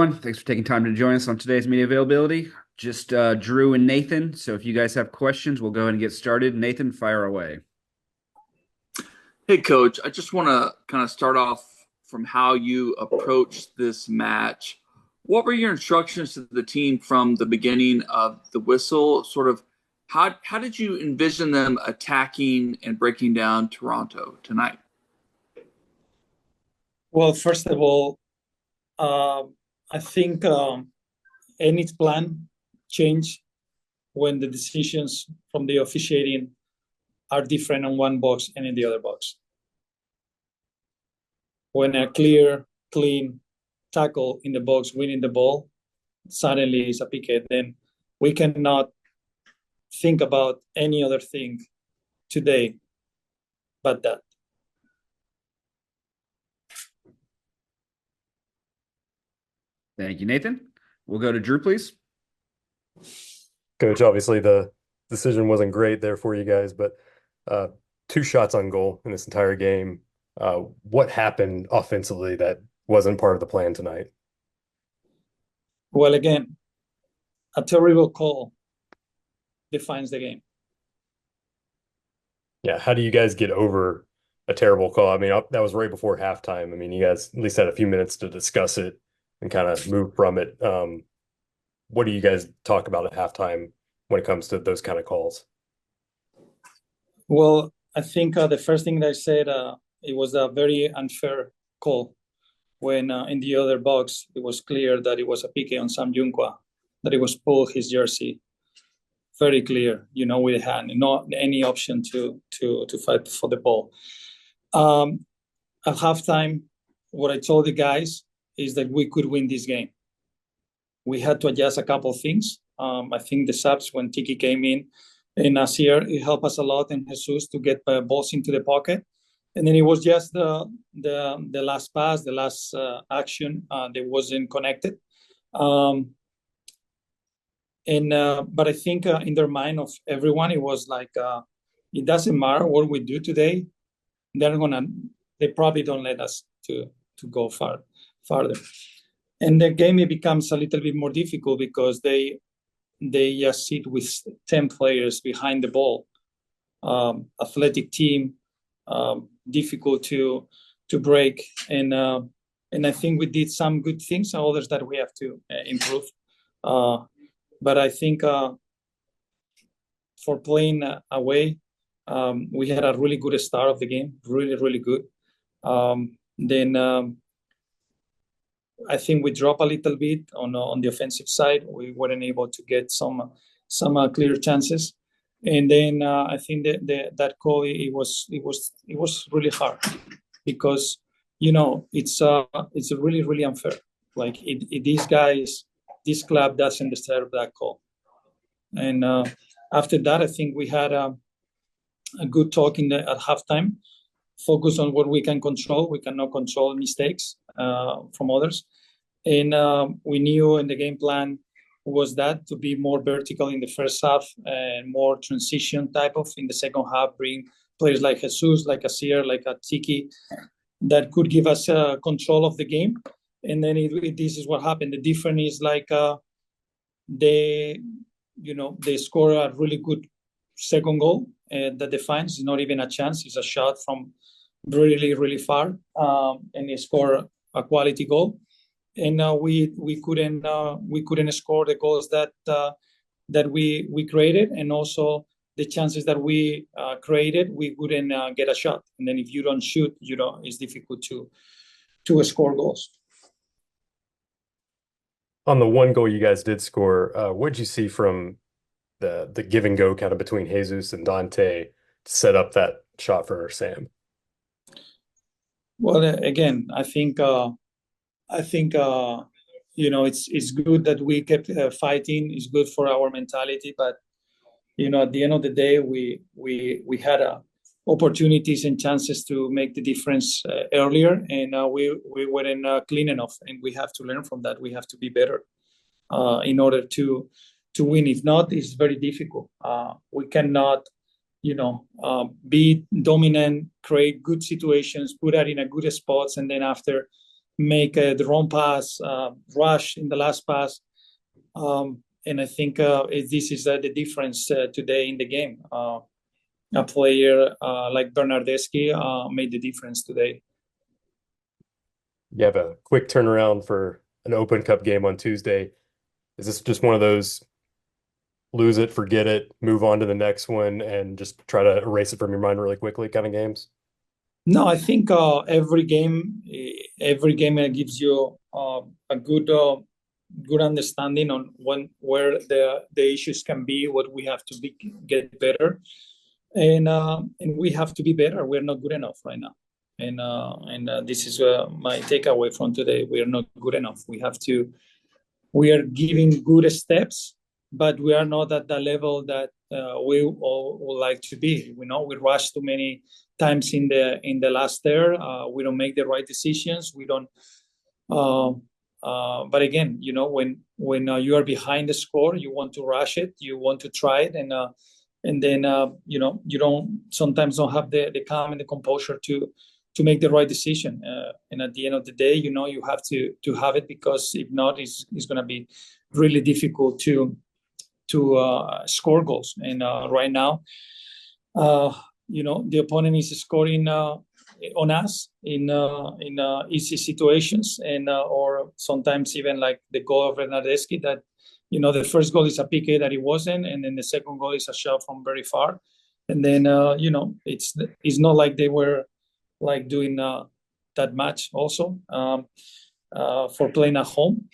everyone. Thanks for taking time to join us on today's media availability. Just Drew and Nathan. So if you guys have questions, we'll go ahead and get started. Nathan, fire away. Hey, Coach, I just want to kind of start off from how you approached this match. What were your instructions to the team from the beginning of the whistle? Sort of how did you envision them attacking and breaking down Toronto tonight? Well, first of all, I think any plan change when the decisions from the officiating are different on one box and in the other box. When a clear, clean tackle in the box winning the ball suddenly is a picket, then we cannot think about any other thing today but that. Thank you, Nathan. We'll go to Drew, please. Coach, obviously the decision wasn't great there for you guys, but two shots on goal in this entire game. What happened offensively that wasn't part of the plan tonight? Well, again, a terrible call defines the game. Yeah, how do you guys get over a terrible call? I mean, that was right before halftime. I mean, you guys at least had a few minutes to discuss it and kind of move from it. What do you guys talk about at halftime when it comes to those kind of calls? Well, I think the first thing that I said, it was a very unfair call when in the other box, it was clear that it was a PK on Sam Junqua, that it was pulled his jersey. Very clear, with a hand, not any option to fight for the ball. At halftime, what I told the guys is that we could win this game. We had to adjust a couple of things. I think the subs when Tiki came in Nasir, it helped us a lot, and Jesus to get balls into the pocket. And then it was just the last pass, the last action that wasn't connected. But I think in their mind of everyone, it was like, it doesn't matter what we do today. They probably don't let us to go farther. And the game, it becomes a little bit more difficult because they just sit with 10 players behind the ball. Athletic team, difficult to break. And I think we did some good things and others that we have to improve. But I think for playing away, we had a really good start of the game, really, really good. Then I think we dropped a little bit on the offensive side. We weren't able to get some clear chances. And then I think that call, it was really hard because it's really, really unfair. Like these guys, this club doesn't deserve that call. And after that, I think we had a good talk at halftime. Focus on what we can control. We cannot control mistakes from others. And we knew in the game plan was that to be more vertical in the first half and more transition type of in the second half, bring players like Jesus, like Asir, like a Tiki that could give us control of the game. And then this is what happened. The difference is like they score a really good second goal that defines. It's not even a chance. It's a shot from really, really far, and they score a quality goal. And we couldn't score the goals that we created, and also the chances that we created, we wouldn't get a shot. And then if you don't shoot, it's difficult to score goals. On the one goal you guys did score, what did you see from the give and go kind of between Jesus and Dante to set up that shot for Sam? Well, again, I think it's good that we kept fighting. It's good for our mentality, but at the end of the day, we had opportunities and chances to make the difference earlier, and we weren't clean enough. And we have to learn from that. We have to be better in order to win. If not, it's very difficult. We cannot be dominant, create good situations, put that in a good spots, and then after make the wrong pass, rush in the last pass. And I think this is the difference today in the game. A player like Bernardeschi made the difference today. You have a quick turnaround for an Open Cup game on Tuesday. Is this just one of those lose it, forget it, move on to the next one, and just try to erase it from your mind really quickly kind of games? No, I think every game gives you a good understanding on where the issues can be, what we have to get better, and we have to be better. We're not good enough right now, and this is my takeaway from today. We are not good enough. We are giving good steps, but we are not at the level that we all would like to be. We know we rush too many times in the last third. We don't make the right decisions. We don't. But again, when you are behind the score, you want to rush it. You want to try it, and then you don't sometimes have the calm and the composure to make the right decision. And at the end of the day, you have to have it, because if not, it's going to be really difficult to score goals. And right now, the opponent is scoring on us in easy situations, and or sometimes even like the goal of Bernardeschi, that the first goal is a PK that it wasn't, and then the second goal is a shot from very far. And then it's not like they were like doing that much also for playing at home.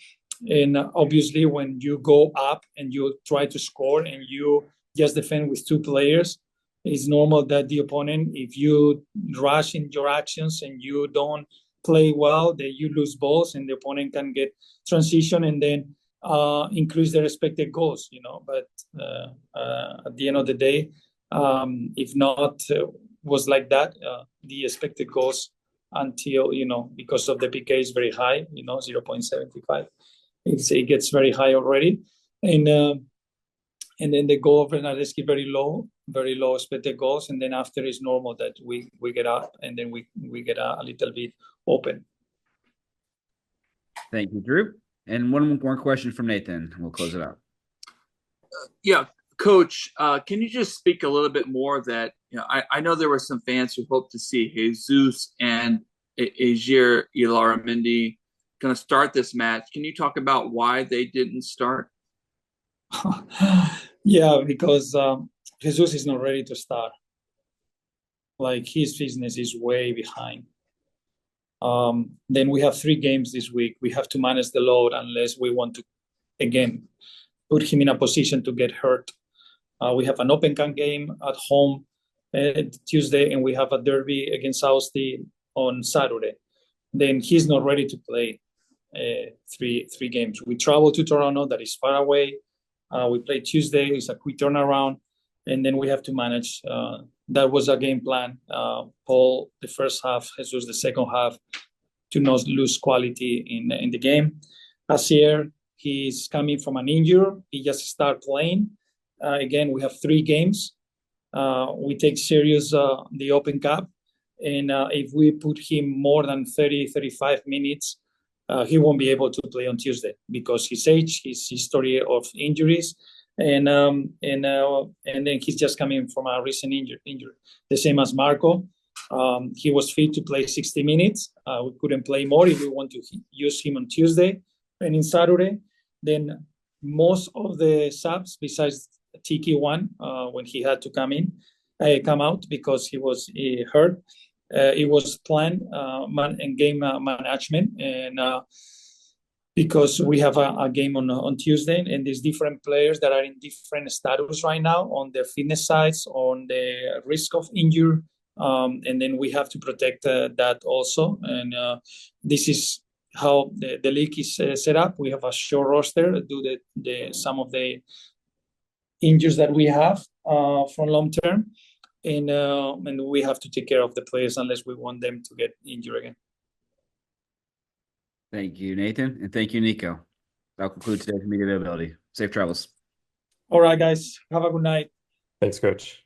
And obviously, when you go up and you try to score and you just defend with two players, it's normal that the opponent, if you rush in your actions and you don't play well, that you lose balls, and the opponent can get transition and then increase their expected goals. But at the end of the day, if not was like that, the expected goals until because of the PK is very high, 0.75. It gets very high already, and then the goal of Bernardeschi very low expected goals, and then after is normal that we get up and then we get a little bit open. Thank you, Drew. And one more question from Nathan, and we'll close it out. Yeah, Coach, can you just speak a little bit more that I know there were some fans who hoped to see Jesus and Egier Ilaramendi going to start this match. Can you talk about why they didn't start? Yeah, because Jesus is not ready to start. Like, his fitness is way behind. Then we have 3 games this week. We have to manage the load unless we want to, again, put him in a position to get hurt. We have an Open Cup game at home Tuesday, and we have a derby against Austin on Saturday. Then he's not ready to play 3 games. We travel to Toronto, that is far away. We play Tuesday, it's a quick turnaround, and then we have to manage. That was a game plan. Paul, the first half, Jesus, the second half, to not lose quality in the game. Asier, he's coming from an injury. He just started playing. Again, we have 3 games. We take serious the Open Cup, and if we put him more than 30, 35 minutes, he won't be able to play on Tuesday because his age, his history of injuries, and then he's just coming from a recent injury. The same as Marco. He was fit to play 60 minutes. We couldn't play more if we want to use him on Tuesday and in Saturday. Then most of the subs, besides Tiki one, when he had to come out because he was hurt. It was planned and game management, and because we have a game on Tuesday, and there's different players that are in different status right now on their fitness sides, on the risk of injury, and then we have to protect that also. And this is how the league is set up. We have a short roster due to some of the injuries that we have from long term. And we have to take care of the players unless we want them to get injured again. Thank you, Nathan. And thank you, Nico. That'll conclude today's media availability. Safe travels. All right, guys. Have a good night. Thanks, Coach.